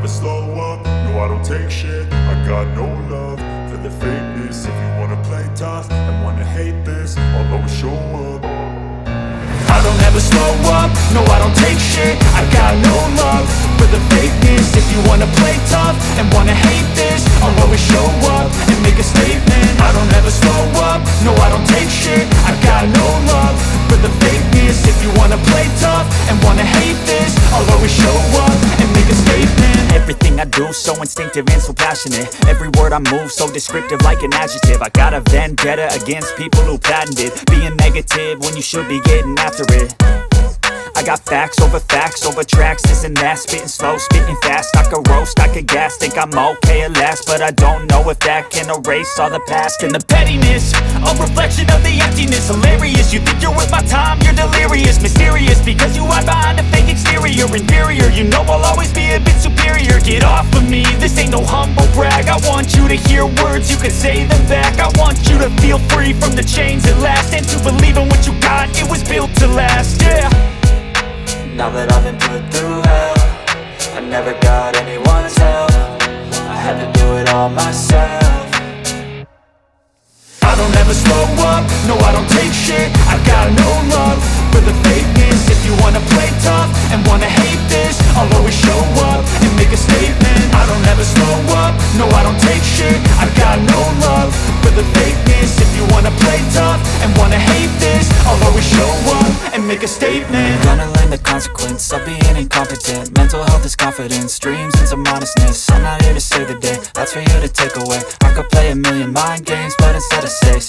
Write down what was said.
slow up, no I don't take shit. I got no love for the fakeness. If you wanna play tough and wanna hate this, I'll always show up. I don't ever slow up, no I don't take shit. I got no love for the fakeness. If you wanna play tough and wanna hate this, I'll always show up and make a statement. I don't ever slow up, no I don't take shit. I got no love for the fakeness. If you wanna play tough and wanna hate this, I'll always show up and make a statement. Everything I do so instinctive and so passionate. Every word I move so descriptive like an adjective. I got a vendetta against people who patented being negative when you should be getting after it. I got facts over tracks, this and that. Spitting slow, spitting fast, I could roast, I could gas. Think I'm okay at last, but I don't know if that can erase all the past. And the pettiness, a reflection of the emptiness. Hilarious, you think you're worth my time, you're delirious. Mysterious, because you hide behind a fake exterior. Inferior, you know I'll always be a bit superior. Get off of me, this ain't no humble brag. I want you to hear words, you can say them back. I want you to feel free from the chains at last, and to believe in what you got, it was built to last, yeah. Now that I've been put through hell, I never got anyone's help. I had to do it all myself. I don't ever slow up, no I don't take shit. I got no love for the fakeness. If you wanna play tough and wanna hate this, I'll always show up and make a statement. I don't ever slow up, no I don't take shit. I got no love for the fakeness. If you wanna play tough and wanna hate this, I'll always show up and make a statement. Gonna learn the consequence of being incompetent. Mental health is confidence, dreams and some honestness. I'm not here to save the day, that's for you to take away. I could play a million mind games, but instead I say